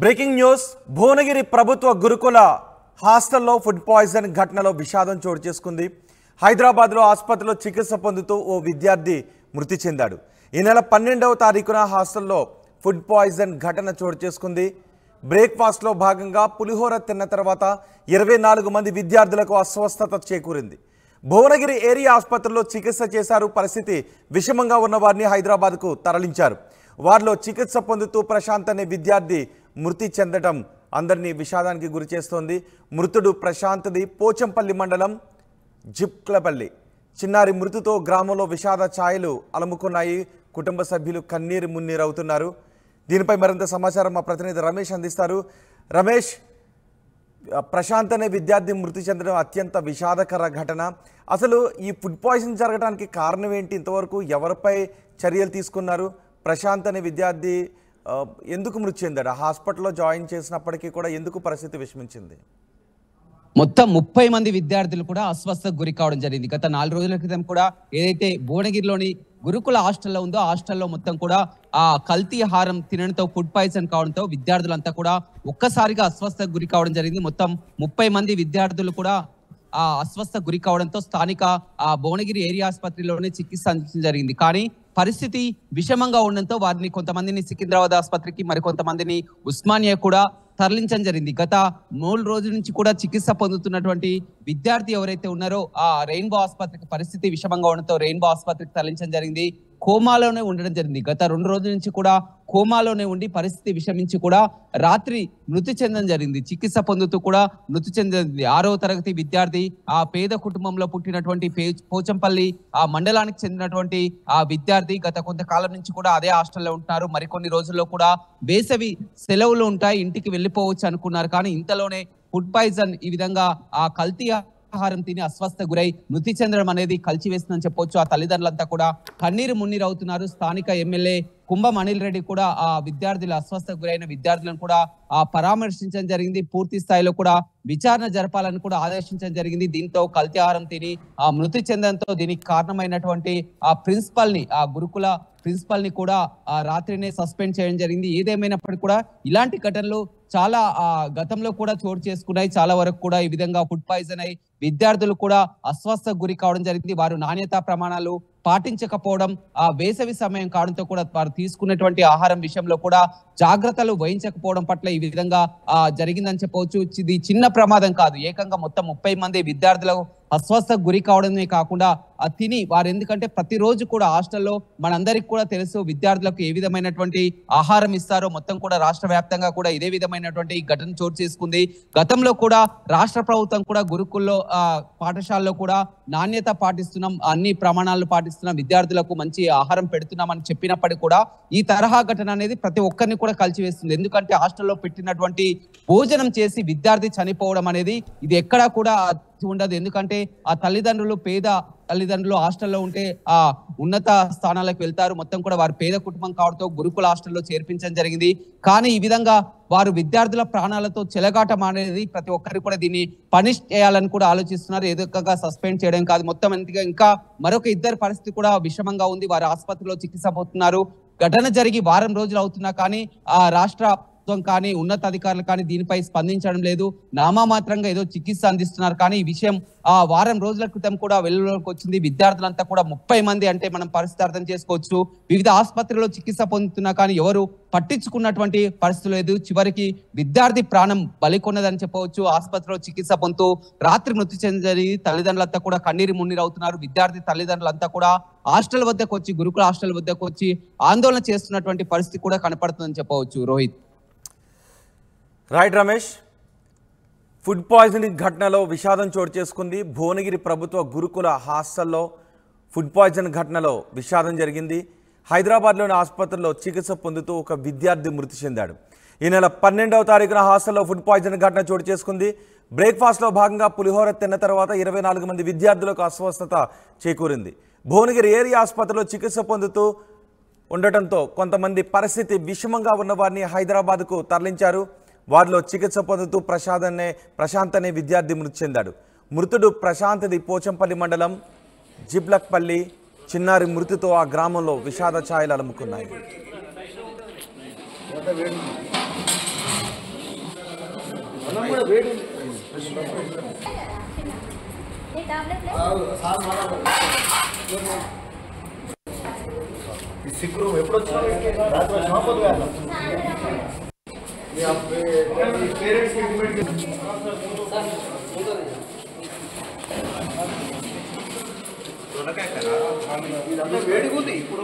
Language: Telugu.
బ్రేకింగ్ న్యూస్ భువనగిరి ప్రభుత్వ గురుకుల హాస్టల్లో ఫుడ్ పాయిజన్ ఘటనలో విషాదం చోటు చేసుకుంది. హైదరాబాద్లో ఆసుపత్రిలో చికిత్స పొందుతూ ఓ విద్యార్థి మృతి చెందాడు. ఈ నెల 12వ తారీఖున హాస్టల్లో ఫుడ్ పాయిజన్ ఘటన చోటు చేసుకుంది. బ్రేక్ఫాస్ట్లో భాగంగా పులిహోర తిన్న తర్వాత 24 మంది విద్యార్థులకు అస్వస్థత చేకూరింది. భువనగిరి ఏరియా ఆసుపత్రిలో చికిత్స చేశారు. పరిస్థితి విషమంగా ఉన్న వారిని హైదరాబాద్కు తరలించారు. వారిలో చికిత్స పొందుతూ ప్రశాంత్ అనే విద్యార్థి మృతి చెందడం అందరినీ విషాదానికి గురి చేస్తోంది. మృతుడు ప్రశాంత్ది పోచంపల్లి మండలం జిప్లపల్లి. చిన్నారి మృతితో గ్రామంలో విషాద ఛాయలు అలముకున్నాయి. కుటుంబ సభ్యులు కన్నీరు మున్నీరవుతున్నారు. దీనిపై మరింత సమాచారం మా ప్రతినిధి రమేష్ అందిస్తారు. రమేష్, ప్రశాంత్ అనే విద్యార్థి మృతి చెందడం అత్యంత విషాదకర ఘటన. అసలు ఈ ఫుడ్ పాయిజన్ జరగడానికి కారణం ఏంటి? ఇంతవరకు ఎవరిపై చర్యలు తీసుకున్నారు? ప్రశాంత్ అనే విద్యార్థి ఎందుకు మృతి చెందాడు? హాస్పిటల్లో జాయిన్ చేసినప్పటికీ కూడా ఎందుకు పరిస్థితి విషమించింది? మొత్తం 30 మంది విద్యార్థులు కూడా అస్వస్థకు గురి కావడం జరిగింది. గత 4 రోజుల క్రితం కూడా ఏదైతే భువనగిరిలోని గురుకుల హాస్టల్లో ఉందో హాస్టల్లో మొత్తం కూడా ఆ కల్తీ ఆహారం తినడంతో ఫుడ్ పాయిజన్ కావడంతో విద్యార్థులంతా కూడా ఒక్కసారిగా అస్వస్థకు గురి కావడం జరిగింది. మొత్తం 30 మంది విద్యార్థులు కూడా ఆ అస్వస్థ గురి కావడంతో స్థానిక ఆ భువనగిరి ఏరియా ఆసుపత్రిలోనే చికిత్స అందించడం జరిగింది. కానీ పరిస్థితి విషమంగా ఉండడంతో వారిని కొంతమందిని సికింద్రాబాద్ ఆసుపత్రికి, మరికొంతమందిని ఉస్మానియా కూడా తరలించడం జరిగింది. గత 3 రోజుల నుంచి కూడా చికిత్స పొందుతున్నటువంటి విద్యార్థి ఎవరైతే ఉన్నారో ఆ రెయిన్బో ఆసుపత్రికి పరిస్థితి విషమంగా ఉండడంతో రెయిన్బో ఆసుపత్రికి తరలించడం జరిగింది. కోమాలోనే ఉండడం జరిగింది. గత 2 రోజుల నుంచి కూడా కోమాలోనే ఉండి పరిస్థితి విషమించి కూడా రాత్రి మృతి చెందడం జరిగింది. చికిత్స పొందుతూ కూడా మృతి చెందింది. 6వ తరగతి విద్యార్థి, ఆ పేద కుటుంబంలో పుట్టినటువంటి పోచంపల్లి ఆ మండలానికి చెందినటువంటి ఆ విద్యార్థి గత కొంతకాలం నుంచి కూడా అదే హాస్టల్లో ఉంటున్నారు. మరికొన్ని రోజుల్లో కూడా వేసవి సెలవులు ఉంటాయి, ఇంటికి వెళ్ళిపోవచ్చు అనుకున్నారు. కానీ ఇంతలోనే ఫుడ్ పాయిజన్ ఈ విధంగా ఆ కల్తీ ఆహారం తిని అస్వస్థ గురై మృతి చెందడం అనేది కలిచివేస్తుందని చెప్పొచ్చు. ఆ తల్లిదండ్రులంతా కూడా కన్నీరు మున్నీరు అవుతున్నారు. స్థానిక ఎమ్మెల్యే కుంభం అనిల్ రెడ్డి కూడా ఆ విద్యార్థులు అస్వస్థ గురైన విద్యార్థులను కూడా పరామర్శించడం జరిగింది. పూర్తి స్థాయిలో కూడా విచారణ జరపాలని కూడా ఆదేశించడం జరిగింది. దీంతో కల్తీ ఆహారం తిని ఆ మృతి చెందడంతో దీనికి కారణమైనటువంటి ఆ ప్రిన్సిపల్ ని, ఆ గురుకుల ప్రిన్సిపల్ ని కూడా ఆ రాత్రినే సస్పెండ్ చేయడం జరిగింది. ఏదేమైనప్పటికీ కూడా ఇలాంటి ఘటనలు చాలా గతంలో కూడా చోటు చేసుకున్నాయి. చాలా వరకు కూడా ఈ విధంగా ఫుడ్ పాయిజన్ అయి విద్యార్థులు కూడా అస్వస్థకు గురి కావడం జరిగింది. వారు నాణ్యతా ప్రమాణాలు పాటించకపోవడం, ఆ వేసవి సమయం కావడంతో కూడా వారు తీసుకున్నటువంటి ఆహారం విషయంలో కూడా జాగ్రత్తలు వహించకపోవడం పట్ల ఈ విధంగా జరిగిందని చెప్పవచ్చు. ఇది చిన్న ప్రమాదం కాదు. ఏకంగా మొత్తం 30 మంది విద్యార్థులకు అస్వస్థకు గురి కావడమే కాకుండా తిని వారు, ఎందుకంటే ప్రతిరోజు కూడా హాస్టల్లో మనందరికి కూడా తెలుసు విద్యార్థులకు ఏ విధమైనటువంటి ఆహారం ఇస్తారో. మొత్తం కూడా రాష్ట్ర వ్యాప్తంగా కూడా ఇదే విధమైనటువంటి ఘటన చోటు చేసుకుంది. గతంలో కూడా రాష్ట్ర ప్రభుత్వం కూడా గురుకుల్లో పాఠశాలలో కూడా నాణ్యత పాటిస్తున్నాం, అన్ని ప్రమాణాలు పాటిస్తున్నాం, విద్యార్థులకు మంచి ఆహారం పెడుతున్నాం అని చెప్పినప్పటికీ కూడా ఈ తరహా ఘటన అనేది ప్రతి ఒక్కరిని కూడా కలిచివేస్తుంది. ఎందుకంటే హాస్టల్లో పెట్టినటువంటి భోజనం చేసి విద్యార్థి చనిపోవడం అనేది ఇది ఎక్కడా కూడా ఉండదు. ఎందుకంటే ఆ తల్లిదండ్రులు పేద తల్లిదండ్రులు హాస్టల్లో ఉంటే ఆ ఉన్నత స్థానాలకు వెళ్తారు. మొత్తం కూడా వారు పేద కుటుంబం కావడంతో గురుకుల హాస్టల్లో చేర్పించడం జరిగింది. కానీ ఈ విధంగా వారు విద్యార్థుల ప్రాణాలతో చెలగాటం అనేది ప్రతి ఒక్కరికి కూడా దీన్ని పనిష్ చేయాలని కూడా ఆలోచిస్తున్నారు. ఏదొక్కగా సస్పెండ్ చేయడం కాదు, మొత్తం ఇంకా మరొక 2 పరిస్థితి కూడా విషమంగా ఉంది. వారు ఆసుపత్రిలో చికిత్స పొందుతున్నారు. ఘటన జరిగి వారం రోజులు అవుతున్నా కానీ ఆ రాష్ట్ర కానీ ఉన్నతాధికారులు కానీ దీనిపై స్పందించడం లేదు. నామమాత్రంగా ఏదో చికిత్స అందిస్తున్నారు. కానీ ఈ విషయం ఆ వారం రోజుల క్రితం కూడా వెలుగులోకి వచ్చింది. విద్యార్థులంతా కూడా 30 మంది అంటే మనం పరిస్థితి అర్థం చేసుకోవచ్చు. వివిధ ఆసుపత్రుల్లో చికిత్స పొందుతున్నా కానీ ఎవరు పట్టించుకున్నటువంటి పరిస్థితి లేదు. చివరికి విద్యార్థి ప్రాణం బలికొన్నదని చెప్పవచ్చు. ఆసుపత్రిలో చికిత్స పొందుతూ రాత్రి మృతి చెంది తల్లిదండ్రులంతా కూడా కన్నీరు మున్నీరు అవుతున్నారు. విద్యార్థి తల్లిదండ్రులంతా కూడా హాస్టల్ వద్దకు వచ్చి, గురుకుల హాస్టల్ వద్దకు వచ్చి ఆందోళన చేస్తున్నటువంటి పరిస్థితి కూడా కనపడుతుందని చెప్పవచ్చు. Rohit. Right Ramesh, food poisoning ఘటనలో విషాదం చోటు చేసుకుంది. భువనగిరి ప్రభుత్వ గురుకుల హాస్టల్లో ఫుడ్ పాయిజన్ ఘటనలో విషాదం జరిగింది. హైదరాబాద్లోని ఆసుపత్రిలో చికిత్స పొందుతూ ఒక విద్యార్థి మృతి చెందాడు. ఈ నెల 12వ తారీఖున హాస్టల్లో ఫుడ్ పాయిజన్ ఘటన చోటు చేసుకుంది. బ్రేక్ఫాస్ట్లో భాగంగా పులిహోర తిన్న తర్వాత 24 మంది విద్యార్థులకు అస్వస్థత చేకూరింది. భువనగిరి ఏరియా ఆసుపత్రిలో చికిత్స పొందుతూ ఉండటంతో కొంతమంది పరిస్థితి విషమంగా ఉన్న వారిని హైదరాబాద్కు తరలించారు. వారిలో చికిత్స పొందుతూ ప్రశాంత్ అనే విద్యార్థి మృతి చెందాడు. మృతుడు ప్రశాంత్ది పోచంపల్లి మండలం జిబ్లక్పల్లి. చిన్నారి మృతితో ఆ గ్రామంలో విషాద ఛాయలు అలుముకున్నాయి. సిగ్గు ఎప్పుడు వచ్చినావు రాత్రి వచ్చినా పొద్దుగా పేరెంట్స్ వేడిగుంది ఇప్పుడు